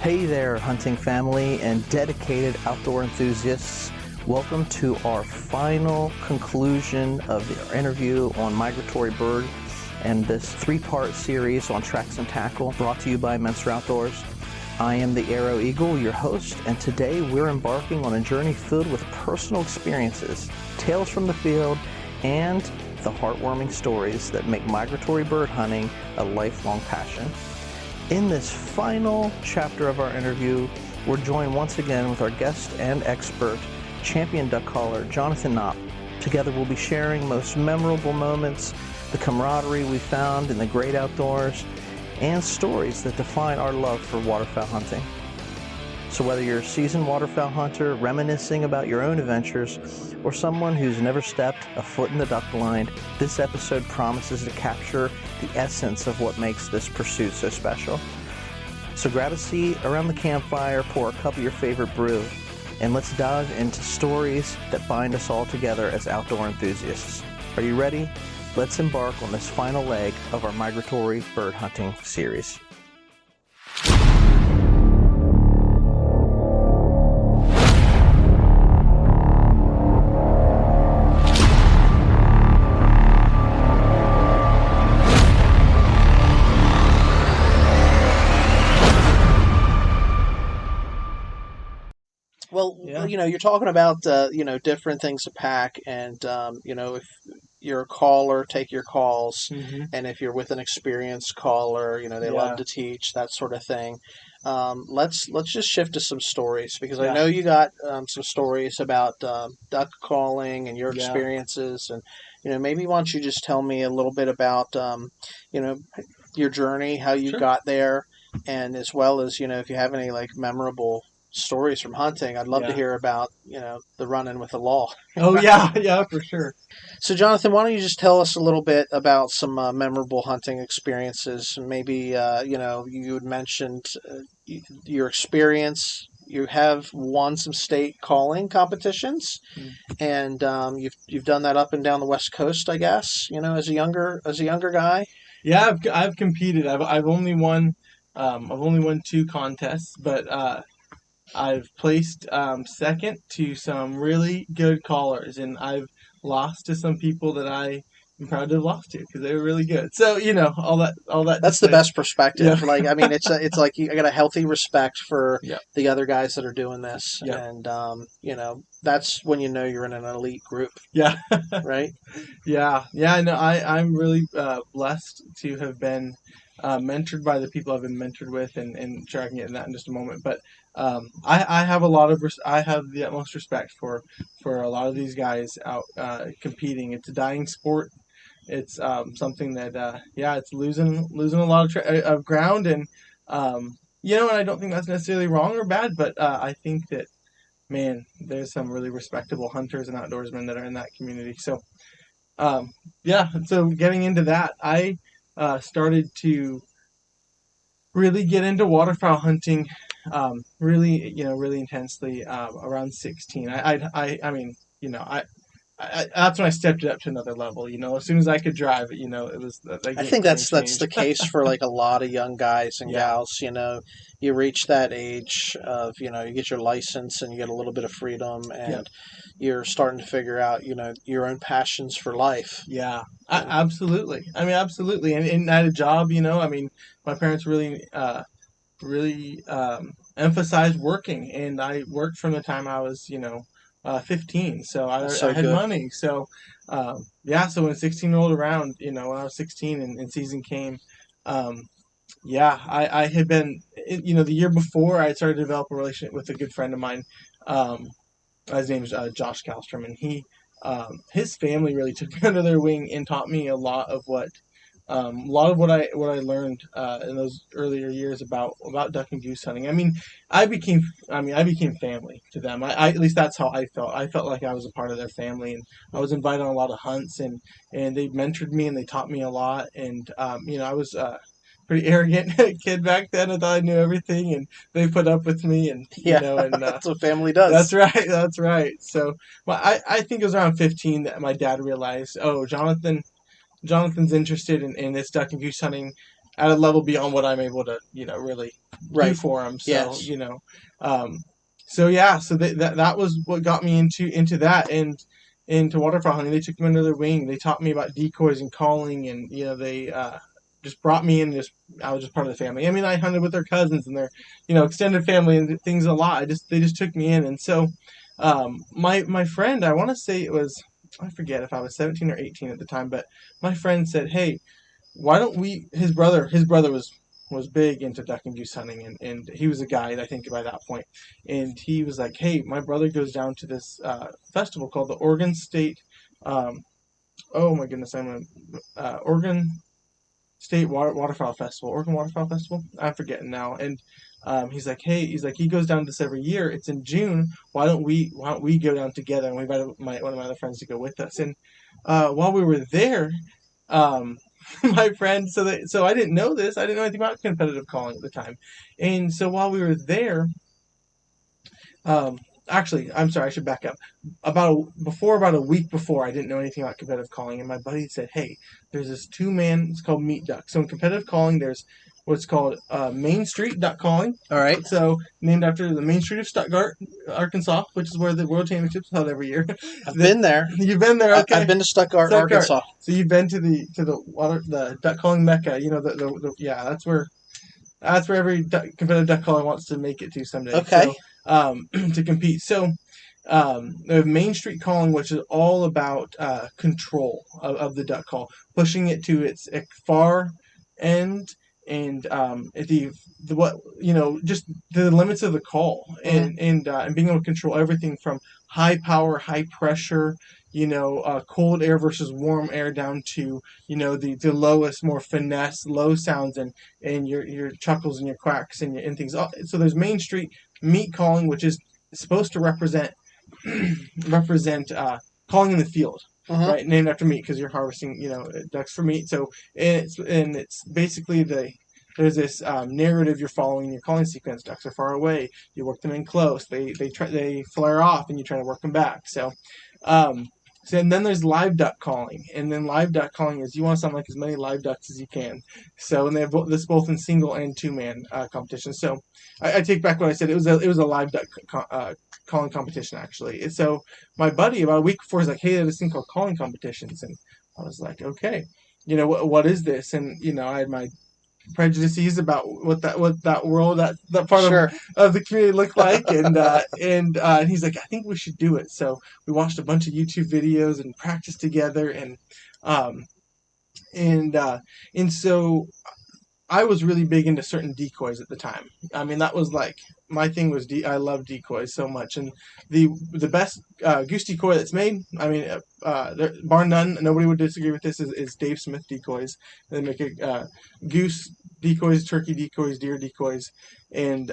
Hey there, hunting family and dedicated outdoor enthusiasts. Welcome to our final conclusion of our interview on migratory bird and this three-part series on tracks and tackle brought to you by Mentor Outdoors. I am the Arrow Eagle, your host, and today we're embarking on a journey filled with personal experiences, tales from the field, and the heartwarming stories that make migratory bird hunting a lifelong passion. In this final chapter of our interview, we're joined once again with our guest and expert, champion duck caller, Jonathan Knopp. Together we'll be sharing most memorable moments, the camaraderie we found in the great outdoors, and stories that define our love for waterfowl hunting. So whether you're a seasoned waterfowl hunter, reminiscing about your own adventures, or someone who's never stepped a foot in the duck blind, this episode promises to capture the essence of what makes this pursuit so special. So grab a seat around the campfire, pour a cup of your favorite brew, and let's dive into stories that bind us all together as outdoor enthusiasts. Are you ready? Let's embark on this final leg of our migratory bird hunting series. Well, yeah. You're talking about, different things to pack and, if you're a caller, take your calls. Mm-hmm. And if you're with an experienced caller, they love to teach, that sort of thing. Let's just shift to some stories because I know you got some stories about duck calling and your experiences. And, maybe why don't you just tell me a little bit about, your journey, how you got there, and as well as, if you have any memorable stories from hunting, I'd love to hear about, the run-in with the law. Oh, yeah, for sure. So, Jonathan, why don't you just tell us a little bit about some memorable hunting experiences? Maybe, you had mentioned your experience. You have won some state calling competitions, and you've done that up and down the West Coast, I guess. As a younger guy. Yeah, I've competed. I've only won 2 contests, but I've placed second to some really good callers, and I've lost to some people that I am proud to have lost to because they were really good. So all that. That's the best perspective. Yeah. It's like I got a healthy respect for the other guys that are doing this, and that's when you're in an elite group. Yeah. Right. Yeah. No, I'm really blessed to have been mentored by the people I've been mentored with, and sure I can get into that in just a moment. But I have I have the utmost respect for a lot of these guys out competing. It's a dying sport. It's something that it's losing a lot of ground, and and I don't think that's necessarily wrong or bad, but I think that there's some really respectable hunters and outdoorsmen that are in that community. So so getting into that, I started to really get into waterfowl hunting, really intensely around 16. That's when I stepped it up to another level. As soon as I could drive it, it was. I think that's the case for a lot of young guys and gals. You reach that age of you get your license and you get a little bit of freedom, and you're starting to figure out your own passions for life. Yeah, absolutely. Absolutely, and I had a job. My parents really emphasized working, and I worked from the time I was 15, so I had money. So so when 16-year-old around, when I was 16 and season came, I had been, the year before I started to develop a relationship with a good friend of mine. His name's Josh Kallstrom, and his family really took me under their wing and taught me a lot of what I learned in those earlier years about duck and goose hunting. I became family to them. At least that's how I felt. I felt like I was a part of their family, and I was invited on a lot of hunts, and they mentored me and they taught me a lot. And I was pretty arrogant kid back then. I thought I knew everything, and they put up with me. And that's what family does. That's right. So, I think it was around 15 that my dad realized, Jonathan's interested in this duck and goose hunting. at a level beyond what I'm able to, really do for them. So, Yes. So that was what got me into that and into waterfowl hunting. They took me under their wing. They taught me about decoys and calling, and they just brought me in. I was just part of the family. I mean, I hunted with their cousins and their extended family and things a lot. They just took me in, and so my friend, I want to say it was, I forget if I was 17 or 18 at the time, but my friend said, "Hey, why don't we?" His brother was big into duck and goose hunting, and he was a guide, I think, by that point. And he was like, "Hey, my brother goes down to this festival called the Oregon State. Um, oh my goodness, Oregon State Waterfowl Festival, Oregon Waterfowl Festival. I'm forgetting now." And he's like, "Hey," he goes down to this every year. It's in June. Why don't we go down together?" And we invited one of my other friends to go with us. And while we were there, my friend, so I didn't know this. I didn't know anything about competitive calling at the time. And so while we were there, actually, I'm sorry, I should back up. About a week before, I didn't know anything about competitive calling, and my buddy said, "Hey, there's this two-man. It's called meat duck." So in competitive calling, there's what's called Main Street duck calling. All right. So named after the Main Street of Stuttgart, Arkansas, which is where the World Championships held every year. I've been there. You've been there, okay? I've been to Stuttgart, Arkansas. So you've been to the duck calling mecca. That's where every competitive duck caller wants to make it to someday. Okay. So, to compete. So, the Main Street calling, which is all about control of the duck call, pushing it to its far end, and just the limits of the call, and being able to control everything from high power, high pressure, cold air versus warm air, down to the lowest, more finesse, low sounds, and your chuckles and your quacks and things. So there's Main Street meat calling, which is supposed to represent calling in the field, right? Named after meat, because you're harvesting ducks for meat. So it's basically there's this narrative you're following in your calling sequence. Ducks are far away. You work them in close. They flare off, and you try to work them back. So and then there's live duck calling, and then live duck calling is you want to sound like as many live ducks as you can. So, and they have this both in single and two-man competition. So I take back what I said. It was a live duck calling competition, actually. And so my buddy, about a week before, is like, "Hey, there's this thing called calling competitions," and I was like, "Okay, what is this?" And I had my prejudices about what that world, that part of the community looked like, and he's like, "I think we should do it." So we watched a bunch of YouTube videos and practiced together, and so I was really big into certain decoys at the time. I mean, that was like my thing was I love decoys so much, and the best goose decoy that's made. I mean, bar none, nobody would disagree with this. Is Dave Smith decoys. They make goose decoys, turkey decoys, deer decoys, and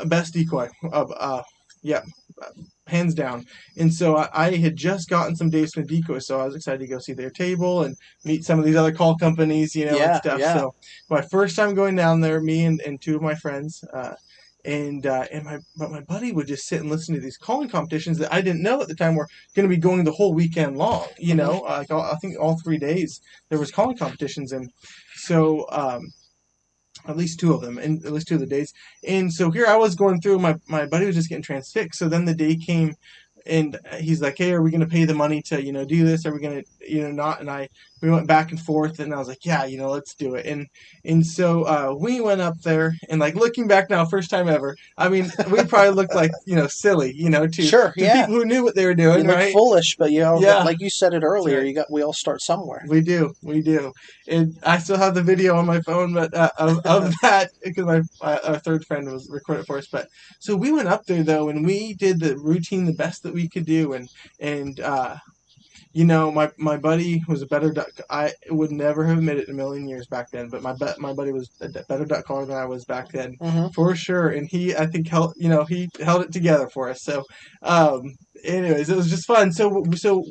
best decoy of hands down. And so I had just gotten some Dave Smith decoys, so I was excited to go see their table and meet some of these other call companies, and stuff. Yeah. So my first time going down there, me and two of my friends, but my buddy would just sit and listen to these calling competitions that I didn't know at the time were going to be going the whole weekend long. I think all 3 days there was calling competitions, and so at least two of them, and at least 2 of the days. And so here I was going through, my buddy was just getting transfixed. So then the day came, and he's like, "Hey, are we going to pay the money to, do this? Are we going to, not?" And we went back and forth, and I was like, "Yeah, let's do it." And so we went up there, and like looking back now, first time ever. I mean, we probably looked like, silly, to people who knew what they were doing, you right? Look foolish, but like you said it earlier, we all start somewhere. We do. And I still have the video on my phone, but of that, because our third friend was recording it for us. But so we went up there though, and we did the routine the best that we could do, and my buddy was a better duck. I would never have admitted it in a million years back then, but my buddy was a better duck caller than I was back then, for sure. And he, I think, he held it together for us. So, anyways, it was just fun. So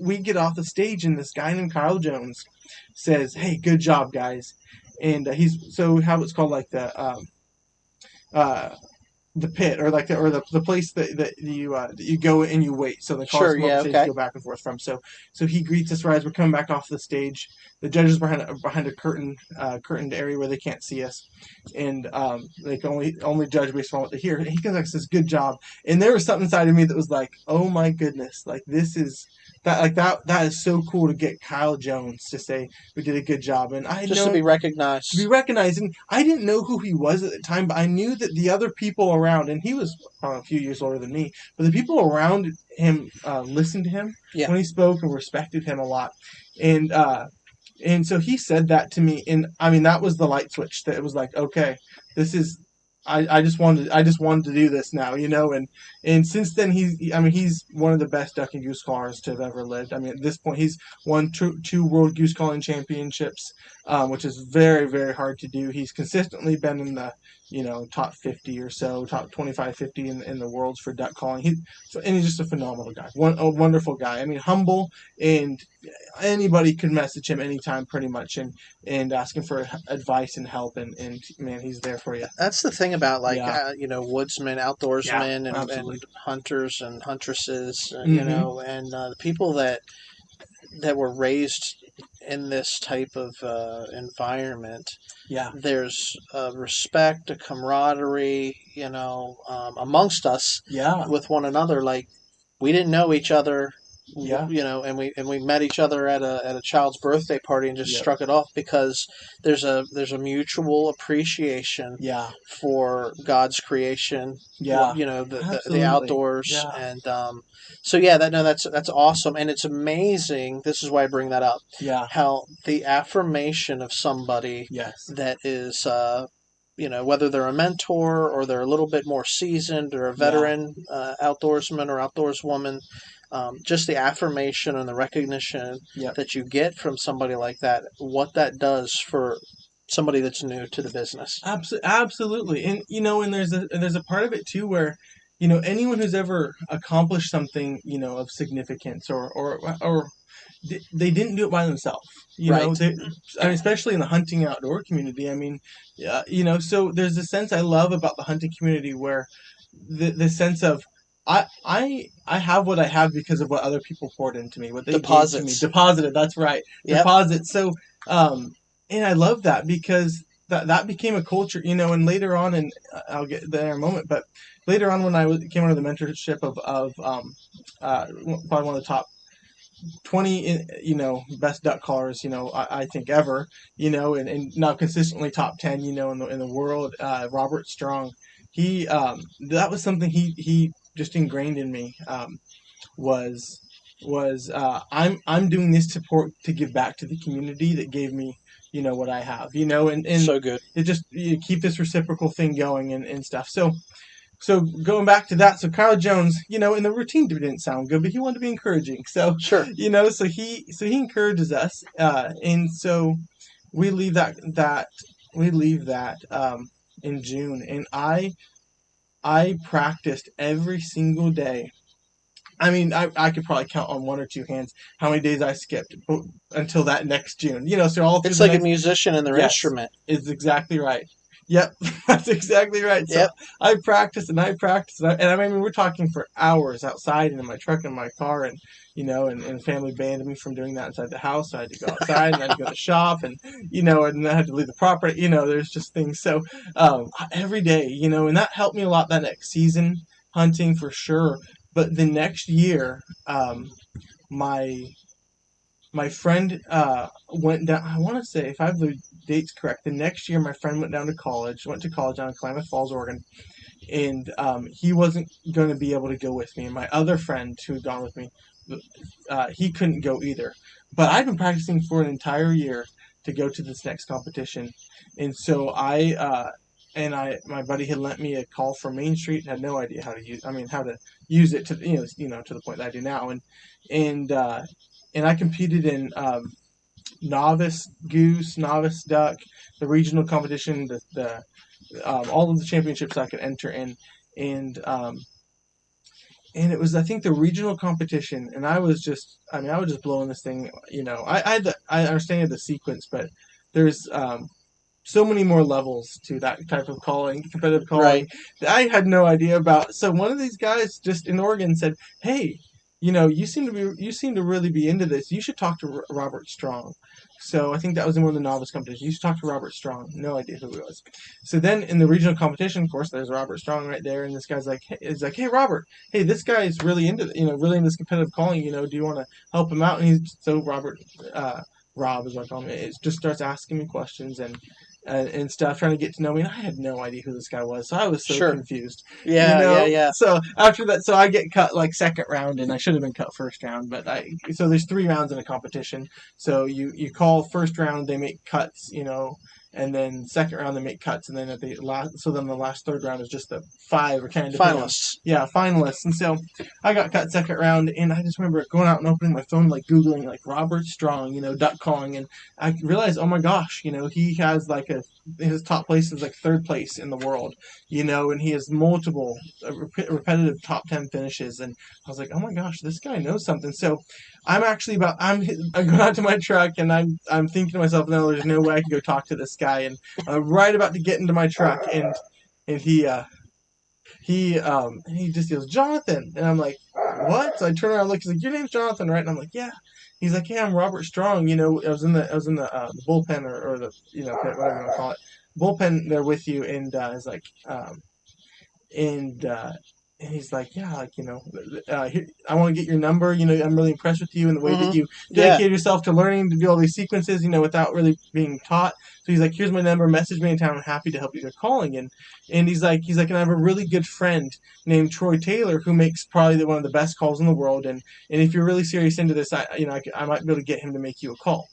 we get off the stage, and this guy named Kyle Jones says, "Hey, good job, guys." And how it's called, like the the pit, or like the place that you go and you wait. So the cars Sure. come over Yeah. stage you Okay. go back and forth from. So he greets us right as we're coming back off the stage. The judges behind a curtained area where they can't see us, and they can only judge based on what they hear. And he goes like, "Says good job." And there was something inside of me that was like, "Oh my goodness! Like this is." That is so cool to get Kyle Jones to say we did a good job, and I Just to know be recognized. to be recognized. And I didn't know who he was at the time, but I knew that the other people around, and he was a few years older than me, but the people around him listened to him Yeah. when he spoke and respected him a lot. And so he said that to me, and I mean that was the light switch. That it was like, okay, this is. I just wanted to do this now, and since then he's one of the best duck and goose callers to have ever lived. I mean, at this point he's won two world goose calling championships, which is very, very hard to do. He's consistently been in the top 50 or so, top 25, 50 in the worlds for duck calling. And he's just a phenomenal guy, a wonderful guy. I mean, humble, and anybody could message him anytime pretty much and ask him for advice and help, and man, he's there for you. That's the thing about Yeah. woodsmen, outdoorsmen, and Absolutely. hunters and huntresses, Mhm. and the people that were raised in this type of environment. Yeah. There's respect, a camaraderie, amongst us Yeah. with one another. Like, we didn't know each other, Yeah. and we met each other at a child's birthday party and just Yep. struck it off because there's a mutual appreciation Yeah. for God's creation. Yeah. The Absolutely. outdoors. Yeah. And so yeah, that's awesome, and it's amazing. This is why I bring that up. Yeah. How the affirmation of somebody Yes. that is whether they're a mentor or they're a little bit more seasoned or a veteran outdoorsman or outdoorswoman, just the affirmation and the recognition Yep. that you get from somebody like that, what that does for somebody that's new to the business. Absolutely. And and there's a part of it too where anyone who's ever accomplished something of significance, or they didn't do it by themselves, Right. I mean, especially in the hunting outdoor community. I mean, so there's a sense I love about the hunting community where the sense of I have what I have because of what other people poured into me, what they gave to me. Deposited, that's right. Yep. Deposit. So and I love that because that became a culture, and later on, and I'll get there in a moment, but later on when I came under the mentorship of probably one of the top 20 best duck callers I think ever, and now consistently top 10 in the world, Robert Strong. He that was something he just ingrained in me, was I'm doing this to give back to the community that gave me what I have, and So good. it just keep this reciprocal thing going and stuff. So going back to that, so Kyle Jones, and the routine didn't sound good, but he wanted to be encouraging. So Sure. so he encourages us, and so we leave that in June, and I practiced every single day. I mean, I could probably count on one or two hands how many days I skipped until that next June. So all through It's like a musician and their instrument. Is exactly right. Yep, that's exactly right. So Yep. I practiced and I mean, we're talking for hours outside and in my truck and my car, and and family banned me from doing that inside the house. So I had to go outside and I had to go to the shop, and and I had to leave the property. There's just things. So every day, and that helped me a lot that next season hunting for sure. But the next year, my friend went down. I want to say, if I have the dates correct, the next year my friend went to college down in Klamath Falls, Oregon, and he wasn't going to be able to go with me. And my other friend who had gone with me, he couldn't go either. But I'd been practicing for an entire year to go to this next competition, and so my buddy had lent me a call from Main Street. Had no idea how to use it to to the point that I do now, and I competed in novice goose, novice duck, the regional competition, the all of the championships I could enter in, and it was, I think, the regional competition, and I was just blowing this thing. I understand the sequence, but there's so many more levels to that type of calling, competitive calling, Right. that I had no idea about. So one of these guys just in Oregon said, "Hey, you seem to really be into this. You should talk to Robert Strong." So I think that was in one of the novice competitions. You should talk to Robert Strong. No idea who he was. So then in the regional competition, of course, there's Robert Strong right there, and this guy's like, "Hey Robert, hey, this guy is really into really into this competitive calling. Do you want to help him out?" And Rob is what I call him. It just starts asking me questions and stuff, trying to get to know me. And I had no idea who this guy was, so I was so Sure. confused. Yeah. So after that, so I get cut like second round, and I should have been cut first round. But so there's 3 rounds in a competition. So you call first round, they make cuts, and then second round they make cuts, and then at the last third round is just the 5 or 10 Finalists. Yeah, finalists. And so I got cut second round, and I just remember going out and opening my phone, like Googling like Robert Strong, duck calling, and I realized, oh my gosh, he has like his top place is like 3rd place in the world, and he has multiple repetitive top 10 finishes, and I was like, oh my gosh, this guy knows something. So I'm going out to my truck, and I'm thinking to myself, no, there's no way I can go talk to this guy, and I'm right about to get into my truck, and he just yells, "Jonathan," and I'm like, "What?" So I turn around and look. He's like, "Your name's Jonathan, right?" And I'm like, "Yeah." He's like, "Yeah, I'm Robert Strong. I was in the bullpen or the whatever you want to call it, bullpen there with you." And it's like, and he's like, "Yeah, like I want to get your number. I'm really impressed with you and the way that you dedicate yourself to learning to do all these sequences, without really being taught." So he's like, "Here's my number. Message me in town. I'm happy to help you with calling." And he's like, and I have a really good friend named Troy Taylor who makes probably one of the best calls in the world. And if you're really serious into this, I might be able to get him to make you a call.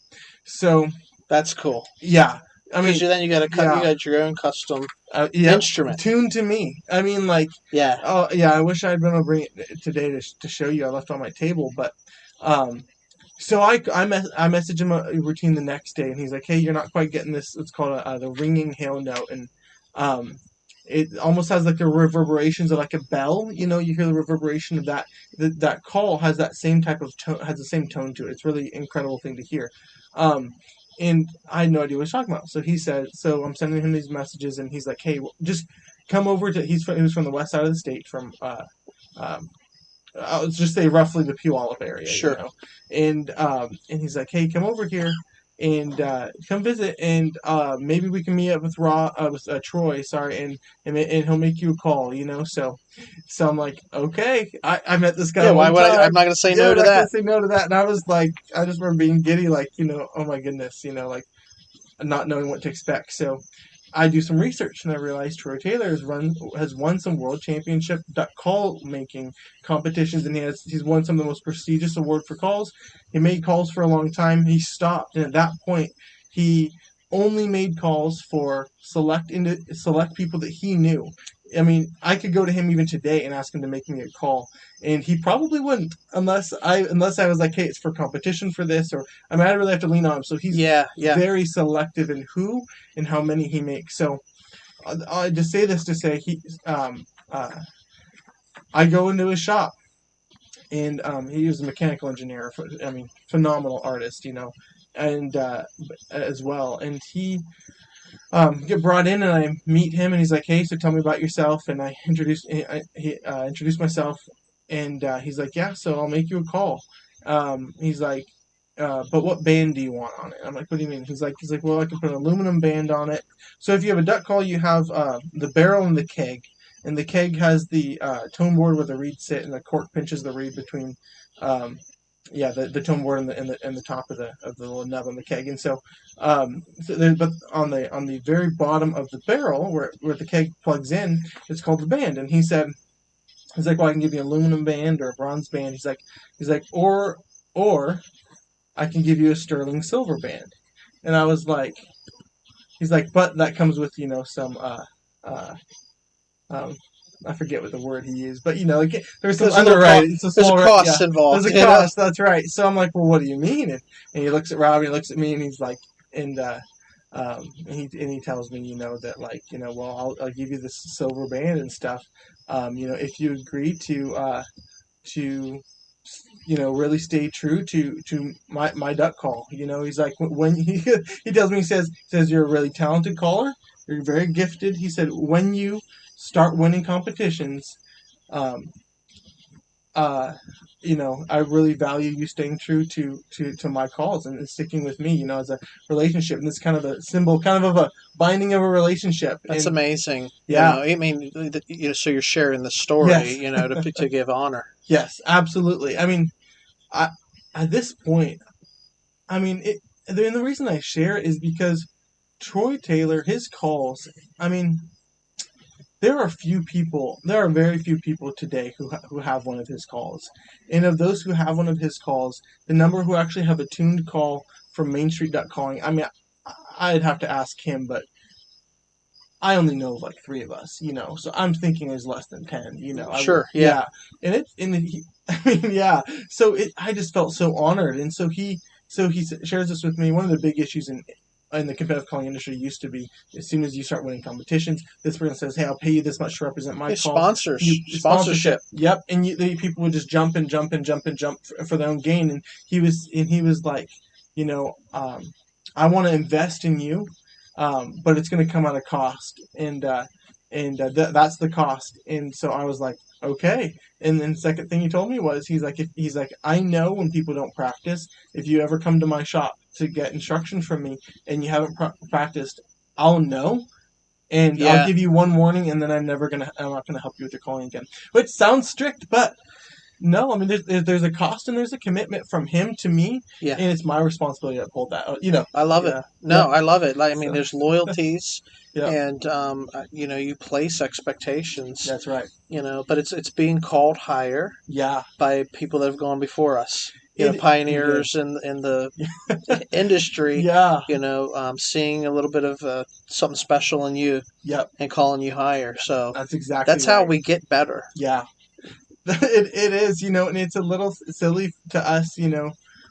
So that's cool. Yeah. I mean, then you got to cut. Yeah. You got your own custom instrument tuned to me. I mean, like, yeah. Oh yeah, I wish I'd been able to bring it today to show you. I left it on my table, but so I message him a routine the next day, and he's like, "Hey, you're not quite getting this. It's called the ringing hail note, and it almost has like the reverberations of like a bell. You hear the reverberation of that. That call has that same type of tone, has the same tone to it. It's really incredible thing to hear." And I had no idea what he was talking about. So he said, so I'm sending him these messages, and he's like, "Hey, just come over to." He was from the west side of the state, from I'll just say roughly the Puyallup area. Sure. And he's like, "Hey, come over here and come visit, and maybe we can meet up with Troy, sorry, and he'll make you a call, So I'm like, okay, I met this guy. Yeah, why would I'm not gonna say no to that. I'm not gonna say no to that. And I was like, I just remember being giddy, like, oh my goodness, like not knowing what to expect. So I do some research, and I realized Troy Taylor has won some world championship duck call making competitions, and he's won some of the most prestigious award for calls. He made calls for a long time. He stopped, and at that point, he only made calls for select people that he knew. I mean, I could go to him even today and ask him to make me a call, and he probably wouldn't unless I was like, "Hey, it's for competition for this," or I mean, I really have to lean on him. So he's very selective in who and how many he makes. So I just say this to say I go into his shop, and he was a mechanical engineer. I mean, phenomenal artist, and as well, and he. Get brought in, and I meet him, and he's like, "Hey, so tell me about yourself." And I introduce myself, and he's like, "Yeah, so I'll make you a call." He's like, "But what band do you want on it?" I'm like, "What do you mean?" He's like, "Well, I can put an aluminum band on it." So if you have a duck call, you have the barrel and the keg, and the keg has the tone board where the reeds sit, and the cork pinches the reed between. The tone board and the top of the little nub on the keg, and but on the very bottom of the barrel where the keg plugs in, it's called the band. And he's like, "Well, I can give you an aluminum band or a bronze band." He's like, or I can give you a sterling silver band. And I was like, he's like, "But that comes with some I forget what the word he used, but there's some underwriting. There's a cost involved. There's a cost. That's right. So I'm like, "Well, what do you mean?" And he looks at Robbie, he looks at me, and he's like, and he tells me, that like, well, I'll give you this silver band and stuff, if you agree to really stay true to my duck call. He's like, when he tells me, he says you're a really talented caller, you're very gifted. He said when you start winning competitions, um, I really value you staying true to my calls and sticking with me, as a relationship. And this is kind of a symbol, kind of a binding of a relationship. That's and, amazing. Yeah. I mean, so you're sharing the story, Yes. to give honor. Yes, absolutely. I mean, at this point, I mean, and the reason I share it is because Troy Taylor, his calls, I mean, there are very few people today who have one of his calls. And of those who have one of his calls, the number who actually have a tuned call from Main Street Duck Calling, I mean, I'd have to ask him, but I only know of like 3 of us, so I'm thinking there's less than 10, Sure, yeah. And I mean, yeah. So I just felt so honored. And so he shares this with me. One of the big issues in the competitive calling industry used to be, as soon as you start winning competitions, this person says, "Hey, I'll pay you this much to represent my call." Sponsorship. Yep. And people would just jump for their own gain. And he was like, I want to invest in you, but it's going to come at a cost, and that's the cost. And so I was like, okay. And then the second thing he told me was, he's like, I know when people don't practice. If you ever come to my shop to get instruction from me and you haven't practiced, I'll know. And I'll give you one warning, and then I'm not gonna help you with your calling again. Which sounds strict, but no, I mean, there's a cost and there's a commitment from him to me, and it's my responsibility to uphold that. I love it. No, I love it. Like, I mean, there's loyalties, and you place expectations. That's right. But it's being called higher. Yeah. By people that have gone before us. Pioneers in the industry. Yeah. Seeing a little bit of something special in you. Yep. And calling you higher. So that's how we get better. Yeah. It is, and it's a little silly to us,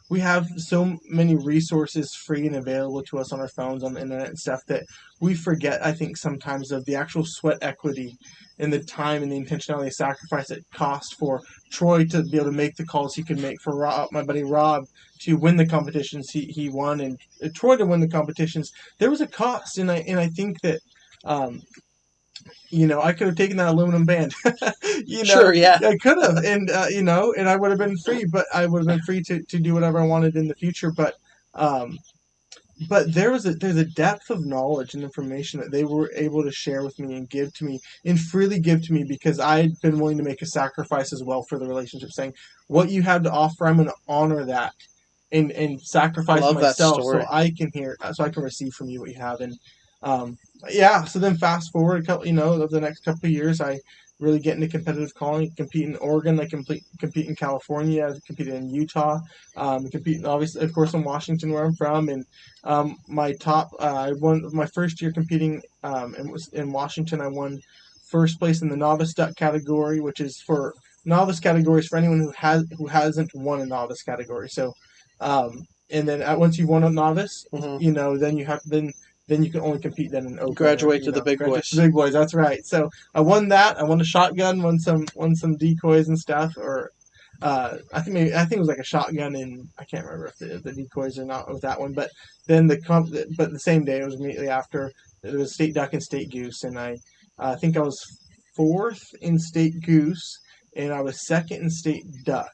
we have so many resources free and available to us on our phones, on the internet and stuff, that we forget, I think, sometimes of the actual sweat equity and the time and the intentionality sacrifice it cost for Troy to be able to make the calls he could make, for my buddy Rob to win the competitions he won, and Troy to win the competitions. There was a cost, and I think that I could have taken that aluminum band. Sure, yeah. I could have, and and I would have been free, but I would have been free to do whatever I wanted in the future. But there's a depth of knowledge and information that they were able to share with me and give to me, and freely give to me, because I'd been willing to make a sacrifice as well for the relationship, saying, what you have to offer, I'm going to honor that and sacrifice myself so I can receive from you what you have. And so then fast forward a couple, of the next couple of years, I really get into competitive calling, compete in Oregon, I compete in California, I competed in Utah, compete obviously, of course, in Washington, where I'm from. And I won my first year competing in Washington. I won first place in the novice duck category, which is for novice categories for anyone who hasn't won a novice category. So and then once you've won a novice, then you can only compete then in open. Graduate to the big boys. Big boys, that's right. So I won that. I won a shotgun, won some decoys and stuff, or I think it was like a shotgun, and I can't remember if the decoys or not with that one. But then the same day, it was immediately after, it was state duck and state goose, and I think I was 4th in state goose, and I was 2nd in state duck.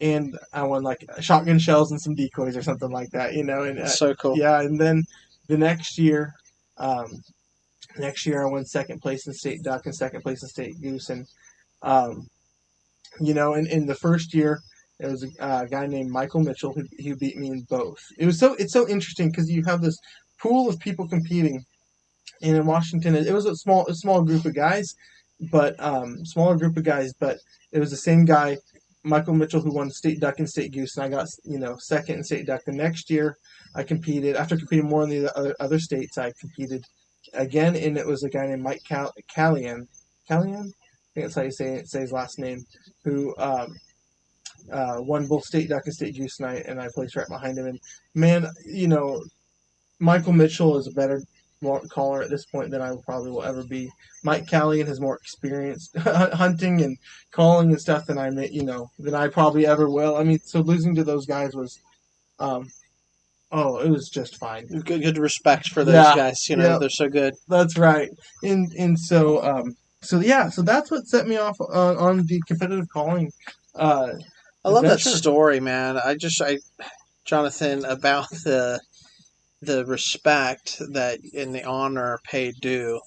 And I won like shotgun shells and some decoys or something like that, And so cool. Yeah, and then the next year I won 2nd place in state duck and 2nd place in state goose, and and in the first year there was a guy named Michael Mitchell who beat me in both. It's so interesting because you have this pool of people competing, and in Washington it was a small group of guys, but smaller group of guys, but it was the same guy, Michael Mitchell, who won state duck and state goose, and I got 2nd in state duck. The next year, I competed. After competing more in the other states, I competed again, and it was a guy named Mike Callian. Callian, I think that's how you say his last name. Who won both state duck and state goose, and I placed right behind him. And man, Michael Mitchell is a better caller at this point than I probably will ever be. Mike Calligan has more experience hunting and calling and stuff than than I probably ever will. I mean, so losing to those guys was, it was just fine. Good respect for those guys. They're so good. That's right. So that's what set me off on the competitive calling. I love that story, man. Jonathan, about the respect that and the honor paid due,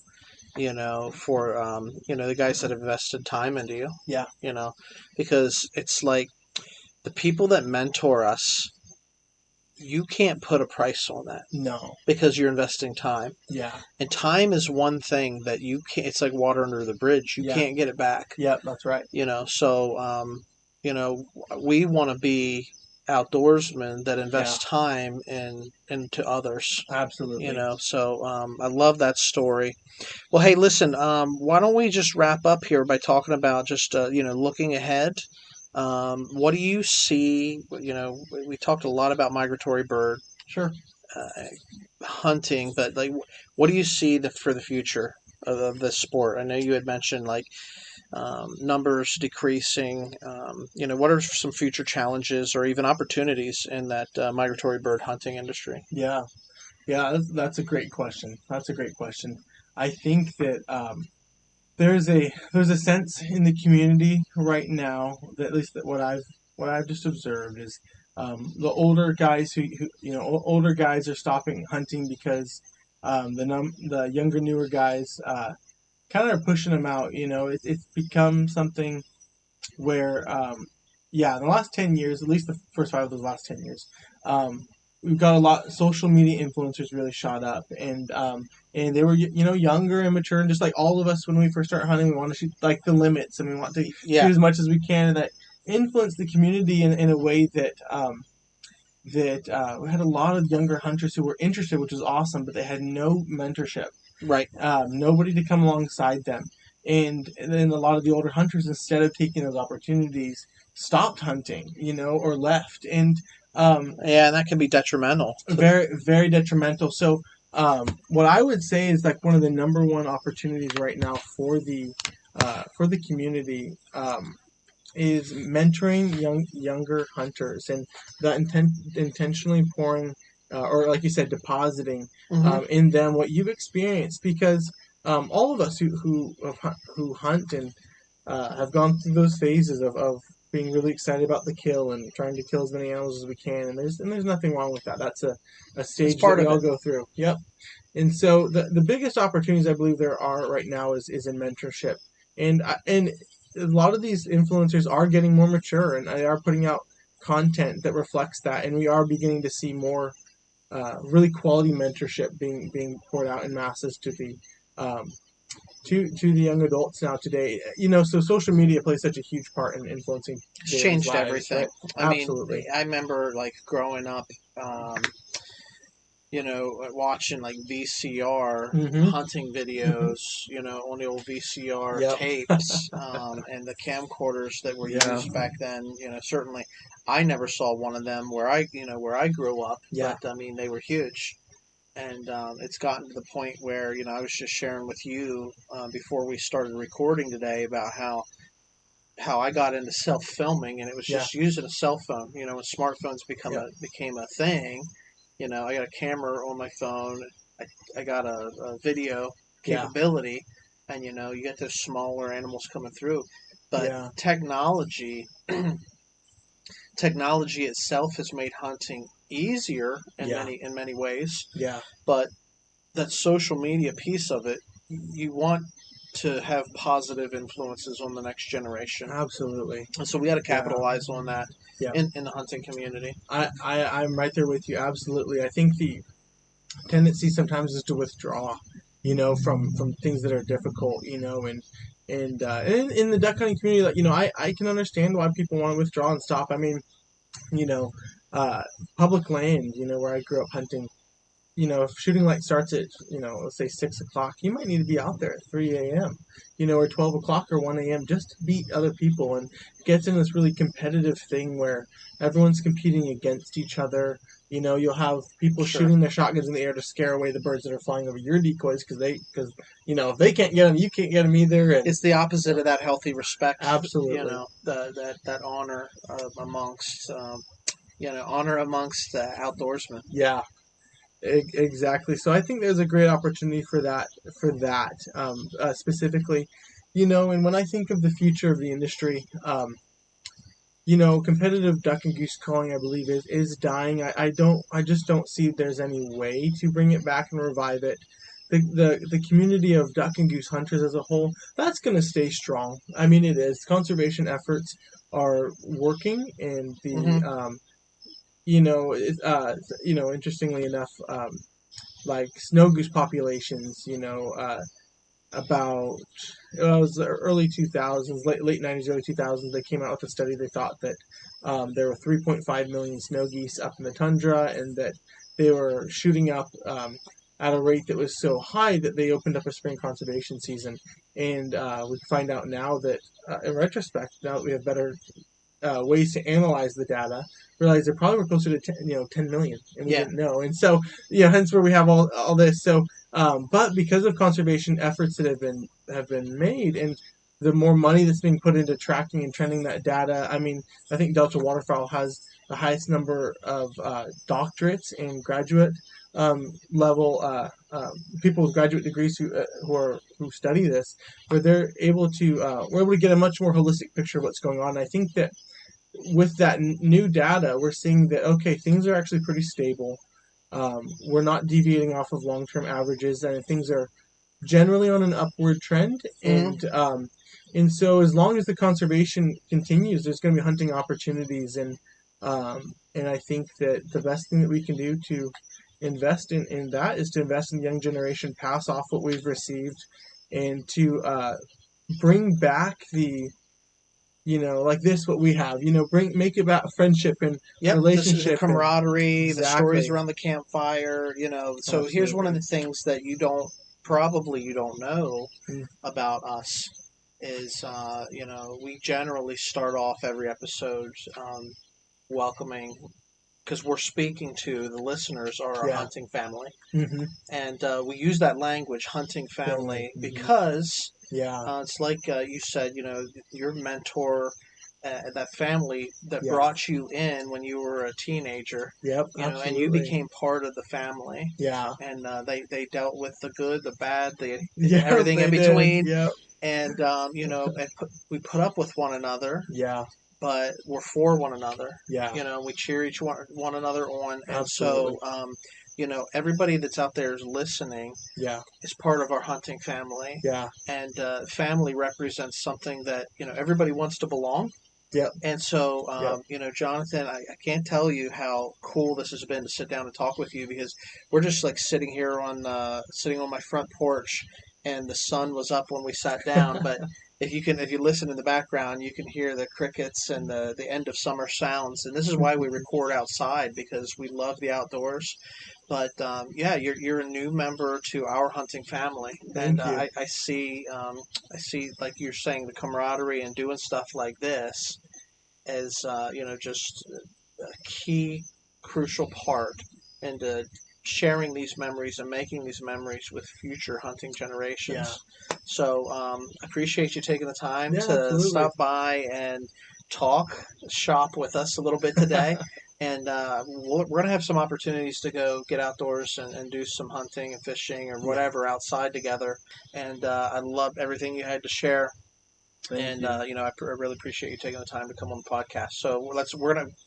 for the guys that have invested time into you. Yeah. Because it's like the people that mentor us, you can't put a price on that. No. Because you're investing time. Yeah. And time is one thing that you can't, it's like water under the bridge. You can't get it back. Yeah, that's right. So, we want to be outdoorsmen that invest time into others. Absolutely. So I love that story. Well, hey, listen, why don't we just wrap up here by talking about just, looking ahead. What do you see? We talked a lot about migratory bird hunting, but like, what do you see for the future of this sport? I know you had mentioned numbers decreasing. What are some future challenges or even opportunities in that migratory bird hunting industry? Yeah, that's a great question. I think that there's a sense in the community right now, that at least that what I've just observed is the older guys who older guys are stopping hunting because the younger, newer guys kind of are pushing them out. It's become something where in the last 10 years, at least the first 5 of those last 10 years, we've got a lot. Social media influencers really shot up, and they were younger and mature, and just like all of us when we first start hunting, we want to shoot like the limits, and we want to shoot as much as we can, and that influenced the community in a way that we had a lot of younger hunters who were interested, which was awesome, but they had no mentorship. Right. Nobody to come alongside them, and then a lot of the older hunters, instead of taking those opportunities, stopped hunting, or left, and that can be detrimental. Very, very detrimental. So, what I would say is like one of the number one opportunities right now for the community is mentoring younger hunters, and that intentionally pouring, or like you said, depositing in them what you've experienced, because all of us who hunt and have gone through those phases of being really excited about the kill and trying to kill as many animals as we can, and there's nothing wrong with that. That's a stage that we all go through. Yep. And so the biggest opportunities I believe there are right now is in mentorship, and a lot of these influencers are getting more mature, and they are putting out content that reflects that, and we are beginning to see more really quality mentorship being poured out in masses to the to the young adults now today. So social media plays such a huge part in influencing. It's changed lives, everything. right? Absolutely. I remember growing up, watching VCR hunting videos, on the old VCR tapes, and the camcorders that were used back then. Certainly, I never saw one of them where I grew up. Yeah. But they were huge. And it's gotten to the point where, I was just sharing with you before we started recording today about how I got into self-filming, and it was just using a cell phone. When smartphones became a thing, I got a camera on my phone. I got a video capability, and, you get those smaller animals coming through. But technology itself has made hunting easier in many ways. Yeah. But that social media piece of it, you want to have positive influences on the next generation. Absolutely. And so we got to capitalize on that Yeah. in the hunting community. I'm right there with you. Absolutely. I think the tendency sometimes is to withdraw, from things that are difficult, and in the duck hunting community, I can understand why people want to withdraw and stop. I mean, public land, where I grew up hunting, if shooting light starts at, let's say 6 o'clock, you might need to be out there at 3 a.m., or 12 o'clock or 1 a.m. just to beat other people, and gets in this really competitive thing where everyone's competing against each other. You'll have people Sure. shooting their shotguns in the air to scare away the birds that are flying over your decoys because if they can't get them, you can't get them either. And It's the opposite of that healthy respect. absolutely, That honor amongst honor amongst outdoorsmen. yeah, exactly. So I think there's a great opportunity for that specifically, and when I think of the future of the industry, competitive duck and goose calling, I believe, is dying. I just don't see there's any way to bring it back and revive it. The community of duck and goose hunters as a whole, that's going to stay strong. I mean, it is. Conservation efforts are working, and interestingly enough, like snow goose populations, about it was the early 2000s, late 90s, early 2000s, they came out with a study. They thought that there were 3.5 million snow geese up in the tundra, and that they were shooting up at a rate that was so high that they opened up a spring conservation season. And we find out now that, in retrospect, now that we have better ways to analyze the data, realize they probably were closer to 10 million, and we didn't know. And so, hence where we have all this. So, but because of conservation efforts that have been made, and the more money that's being put into tracking and trending that data, I mean, I think Delta Waterfowl has the highest number of doctorates and graduate level people with graduate degrees who study this, where we're able to get a much more holistic picture of what's going on. And I think that with that new data, we're seeing that, okay, things are actually pretty stable. We're not deviating off of long-term averages, and things are generally on an upward trend. And so as long as the conservation continues, there's going to be hunting opportunities. And I think that the best thing that we can do to invest in that is to invest in the young generation, pass off what we've received, and to bring back the like this, what we have, make it about friendship and relationship. This is the camaraderie, Exactly. The stories around the campfire, So Absolutely. Here's one of the things that you don't know about us is, we generally start off every episode welcoming, because we're speaking to the listeners are our hunting family. Mm-hmm. And we use that language, hunting family, because it's like you said, your mentor, that family that brought you in when you were a teenager, and you became part of the family. Yeah. And they dealt with the good, the bad, everything in between. Yeah. And, we put up with one another. Yeah. But we're for one another. Yeah. We cheer one another on. And Absolutely. So, everybody that's out there is listening is part of our hunting family. Yeah. And family represents something that, everybody wants to belong. Yep. And so, Jonathan, I can't tell you how cool this has been to sit down and talk with you, because we're just like sitting here sitting on my front porch, and the sun was up when we sat down, but if you listen in the background, you can hear the crickets and the end of summer sounds. And this is why we record outside, because we love the outdoors. But you're a new member to our hunting family, and I see like you're saying, the camaraderie and doing stuff like this as just a key, crucial part into sharing these memories and making these memories with future hunting generations. Yeah. So I appreciate you taking the time to absolutely. Stop by and shop with us a little bit today. And we're going to have some opportunities to go get outdoors and do some hunting and fishing or whatever outside together. And I love everything you had to share. Thank you. I really appreciate you taking the time to come on the podcast. So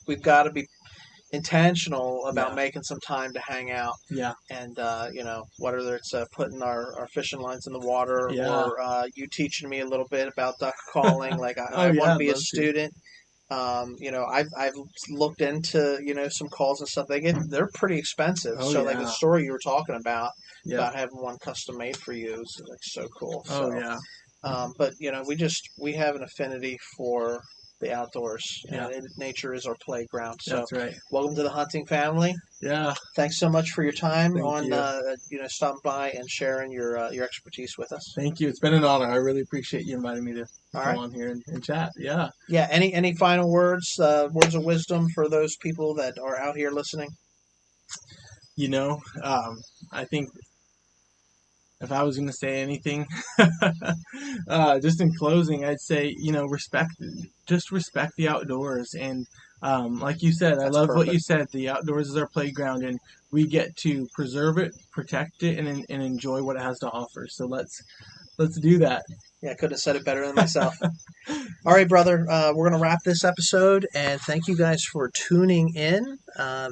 we've got to be intentional about making some time to hang out. Yeah. And whether it's putting our fishing lines in the water or you teaching me a little bit about duck calling. Like I want to be a student. I've looked into some calls and stuff. They're pretty expensive. Like the story you were talking about having one custom made for you is like so cool. But we have an affinity for the outdoors, and nature is our playground. So that's right. Welcome to the hunting family. Yeah. Thanks so much for your time stopping by and sharing your expertise with us. Thank you. It's been an honor. I really appreciate you inviting me to come on here and chat. Yeah. Yeah. Any final words of wisdom for those people that are out here listening? I think if I was going to say anything, just in closing, I'd say, respect the outdoors. And like you said, I That's love what you perfect. said. The outdoors is our playground, and we get to preserve it, protect it, and enjoy what it has to offer. So let's do that. Yeah, I couldn't have said it better than myself. All right, brother. We're going to wrap this episode, and thank you guys for tuning in.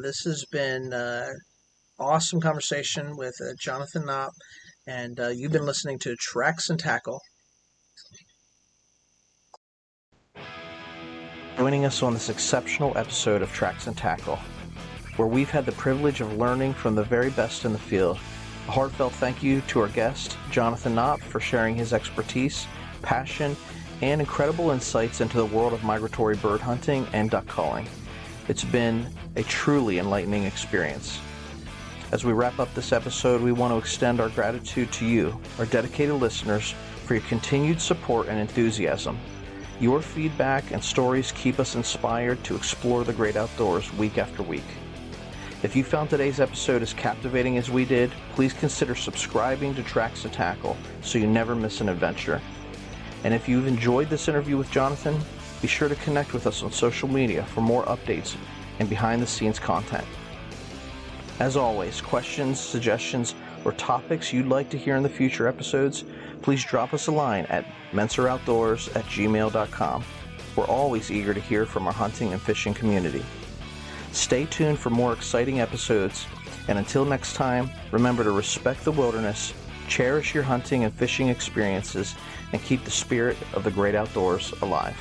This has been awesome conversation with Jonathan Knopp, and you've been listening to Tracks and Tackle. Joining us on this exceptional episode of Tracks and Tackle, where we've had the privilege of learning from the very best in the field. A heartfelt thank you to our guest, Jonathan Knopp, for sharing his expertise, passion, and incredible insights into the world of migratory bird hunting and duck calling. It's been a truly enlightening experience. As we wrap up this episode, we want to extend our gratitude to you, our dedicated listeners, for your continued support and enthusiasm. Your feedback and stories keep us inspired to explore the great outdoors week after week. If you found today's episode as captivating as we did, please consider subscribing to Tracks and Tackle so you never miss an adventure. And if you've enjoyed this interview with Jonathan, be sure to connect with us on social media for more updates and behind-the-scenes content. As always, questions, suggestions, or topics you'd like to hear in the future episodes, please drop us a line at menseroutdoors@gmail.com. We're always eager to hear from our hunting and fishing community. Stay tuned for more exciting episodes, and until next time, remember to respect the wilderness, cherish your hunting and fishing experiences, and keep the spirit of the great outdoors alive.